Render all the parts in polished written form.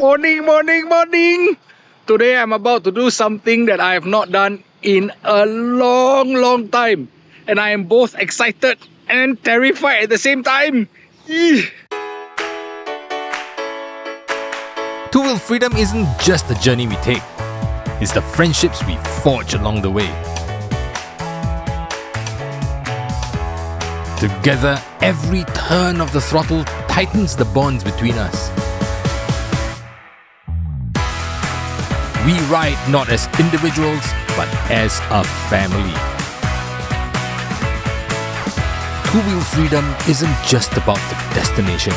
Morning, morning, morning! Today I'm about to do something that I have not done in a long time. And I am both excited and terrified at the same time. Two-wheel freedom isn't just the journey we take. It's the friendships we forge along the way. Together, every turn of the throttle tightens the bonds between us. We ride not as individuals, but as a family. Two-wheel freedom isn't just about the destination.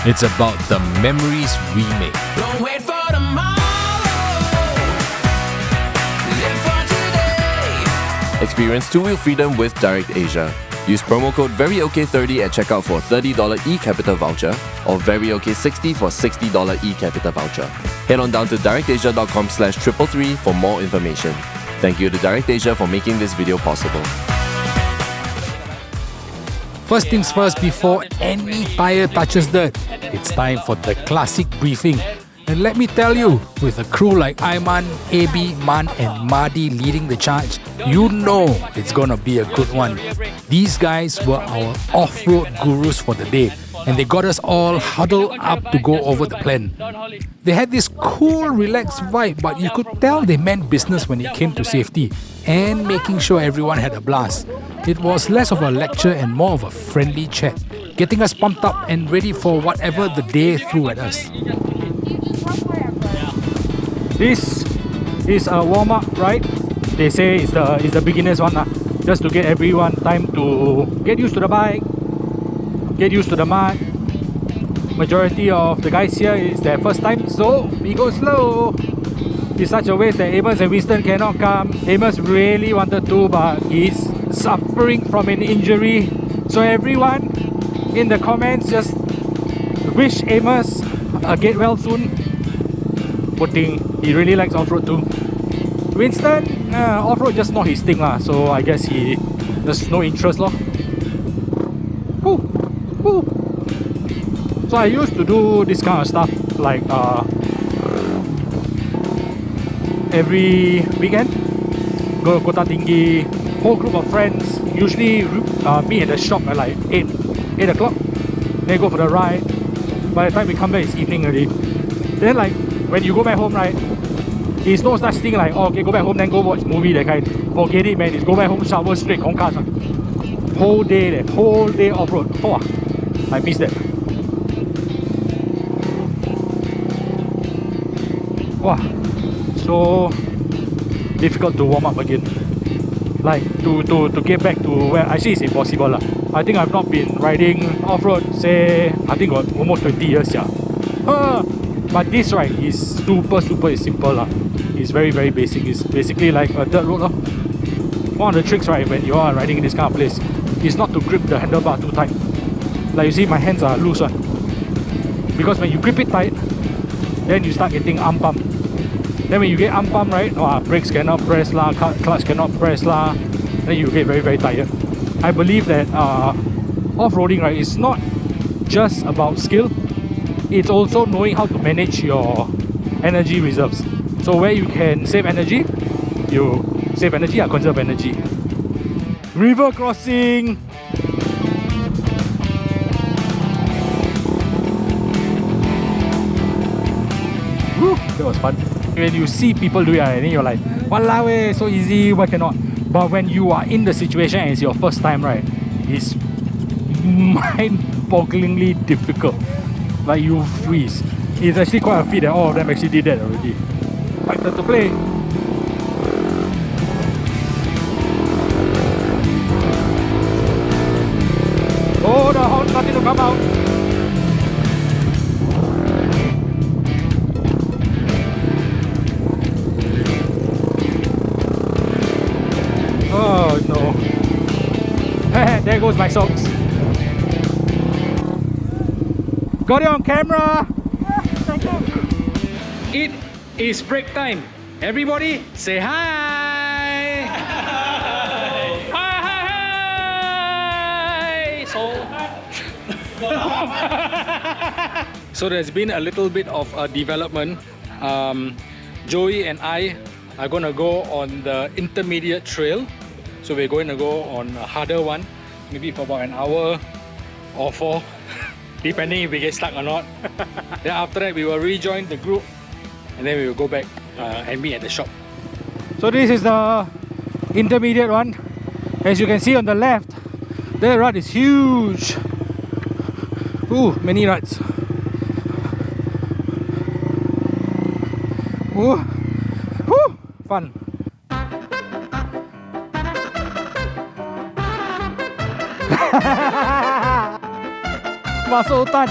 It's about the memories we make. Don't wait for tomorrow. Live for today. Experience two-wheel freedom with DirectAsia. Use promo code VERYOK30 at checkout for $30 eCapita voucher or VERYOK60 for $60 eCapita voucher. Head on down to directasia.com/333 for more information. Thank you to DirectAsia for making this video possible. First things first, before any tire touches dirt, it's time for the classic briefing. And let me tell you, with a crew like Aiman, AB, Man and Madi leading the charge, you know it's gonna be a good one. These guys were our off-road gurus for the day, and they got us all huddled up to go over the plan. They had this cool, relaxed vibe, but you could tell they meant business when it came to safety and making sure everyone had a blast. It was less of a lecture and more of a friendly chat, getting us pumped up and ready for whatever the day threw at us. This is a warm-up ride. They say it's the beginner's one, just to get everyone time to get used to the bike, get used to the mud. Majority of the guys here is their first time, so we go slow. It's such a waste that Amos and Winston cannot come. Amos really wanted to, but he's suffering from an injury. So everyone in the comments just wish Amos get well soon. Poor thing, he really likes off-road too. Winston, off-road just not his thing lah, so I guess he there's no interest lor. Woo, woo. So I used to do this kind of stuff like every weekend. Go to Kota Tinggi, whole group of friends. Usually meet at the shop at like 8 o'clock. Then go for the ride. By the time we come back, it's evening already. Then like when you go back home, right, it's no such thing like, oh, okay, go back home then go watch movie, that kind. Forget it, man. It's go back home, shower straight, Kongkas. Whole day off-road. Oh, I miss that. Wow, so difficult to warm up again. Like to get back to where actually it's impossible lah. I think I've not been riding off-road, say, I think almost 20 years, yeah. But this ride is super simple lah. It's very basic. It's basically like a dirt road lah. One of the tricks, right, when you are riding in this kind of place is not to grip the handlebar too tight. Like you see, my hands are loose one. Because when you grip it tight, then you start getting arm pump. Then when you get arm pump, right, brakes cannot press lah, clutch cannot press lah. Then you get very tired. I believe that off-roading, right, is not just about skill. It's also knowing how to manage your energy reserves. So where you can save energy, you save energy, conserve energy. River crossing. Woo, that was fun. When you see people do it, and then you're like, walao eh, so easy, why cannot? But when you are in the situation and it's your first time, right, it's mind-bogglingly difficult. Like you freeze. It's actually quite a feat that all of them actually did that already. Right, time to play. Oh, the horn starting to come out. Oh no. There goes my socks. Got it on camera! It is break time. Everybody say hi! Hi! So So there's been a little bit of a development. Joey and I are gonna go on the intermediate trail. So we're going to go on a harder one, maybe for about an hour or 4, depending if we get stuck or not. Then after that, we will rejoin the group and then we will go back and meet at the shop. So this is the intermediate one. As you can see on the left, the rut is huge. Ooh, many ruts. Ooh, woo, fun. Masuk hutan.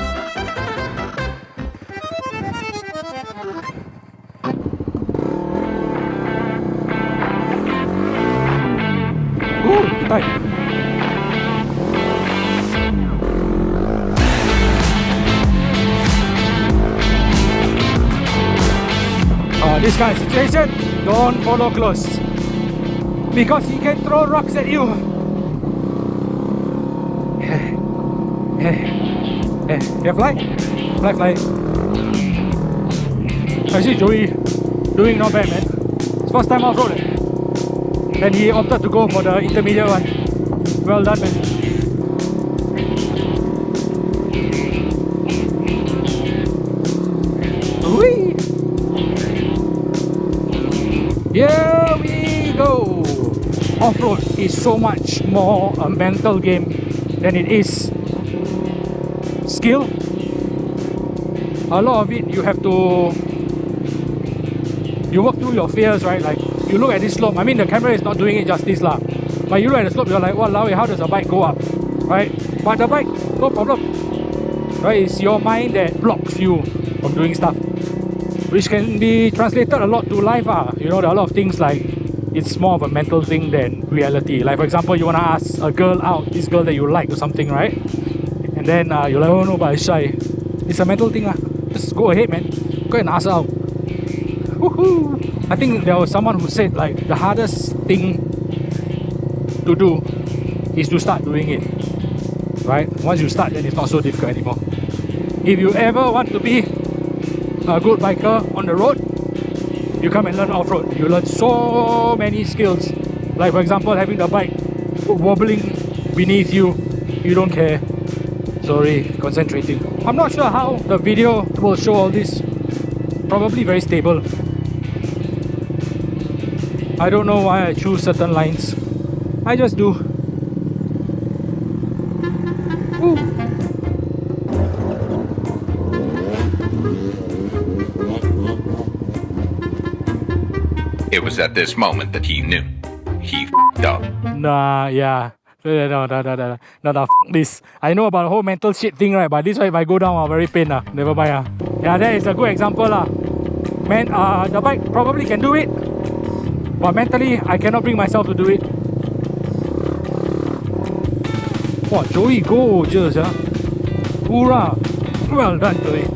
Tight. This kind of situation, don't follow close because he can throw rocks at you. Yeah, fly. Actually, Joey doing not bad, man. It's first time off-road. And he opted to go for the intermediate one. Well done, man. Whee! Here we go. Off-road is so much more a mental game than it is skill. A lot of it you have to work through your fears, right? Like you look at this slope, I mean the camera is not doing it justice lah, but you look at the slope, you're like, walao, how does a bike go up, right? But the bike, no problem, right? It's your mind that blocks you from doing stuff, which can be translated a lot to life. You know, there are a lot of things like it's more of a mental thing than reality. Like for example, you want to ask a girl out, this girl that you like or something, right? And then you're like, oh no, but I'm shy. It's a mental thing. Just go ahead, man. Go and ask her out. Woohoo! I think there was someone who said like the hardest thing to do is to start doing it. Right? Once you start, then it's not so difficult anymore. If you ever want to be a good biker on the road, you come and learn off-road. You learn so many skills. Like for example, having the bike wobbling beneath you, you don't care. Sorry, concentrating. I'm not sure how the video will show all this. Probably very stable. I don't know why I choose certain lines. I just do. Ooh. It was at this moment that he knew. He f***ed up. Nah, yeah. No, f*** this. I know about the whole mental shit thing, right? But this way, if I go down, I'm very pain. Never mind. Yeah, that is a good example. Man, the bike probably can do it, but mentally, I cannot bring myself to do it. Wow, Joey, go just, Hoorah! Well done, Joey.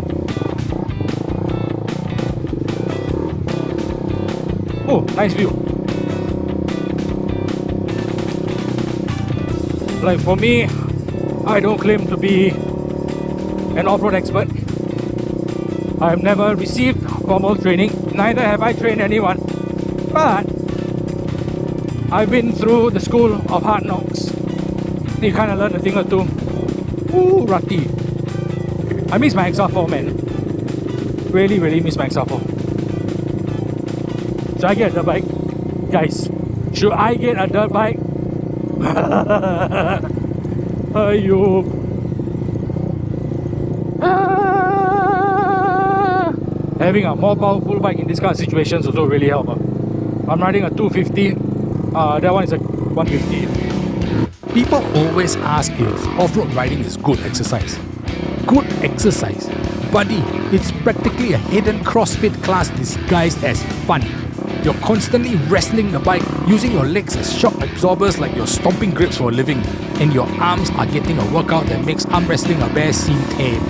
Oh, nice view. Like for me, I don't claim to be an off-road expert. I have never received formal training, neither have I trained anyone. But I've been through the school of hard knocks. You kind of learn a thing or two. Ooh, rutty. I miss my XR4, man. Really miss my XR4. Should I get a dirt bike? Guys, should I get a dirt bike? Aiyo. Having a more powerful bike in this kind of situations also really help. I'm riding a 250. That one is a 150. People always ask if off-road riding is good exercise. Good exercise? Buddy, it's practically a hidden CrossFit class disguised as fun. You're constantly wrestling the bike, using your legs as shock absorbers like you're stomping grips for a living, and your arms are getting a workout that makes arm wrestling a bear seem tame.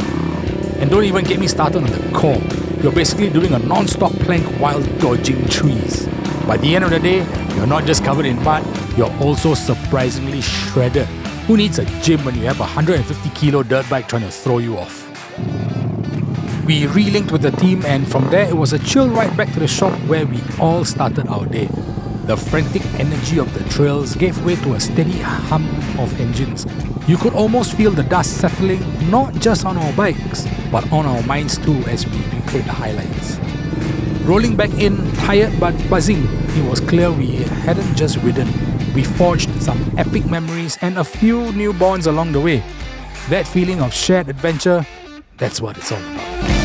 And don't even get me started on the core. You're basically doing a non-stop plank while dodging trees. By the end of the day, you're not just covered in mud, you're also surprisingly shredded. Who needs a gym when you have a 150 kilo dirt bike trying to throw you off? We relinked with the team, and from there it was a chill ride back to the shop where we all started our day. The frantic energy of the trails gave way to a steady hum of engines. You could almost feel the dust settling not just on our bikes, but on our minds too as we replayed the highlights. Rolling back in, tired but buzzing, it was clear we hadn't just ridden. We forged some epic memories and a few new bonds along the way. That feeling of shared adventure, that's what it's all about.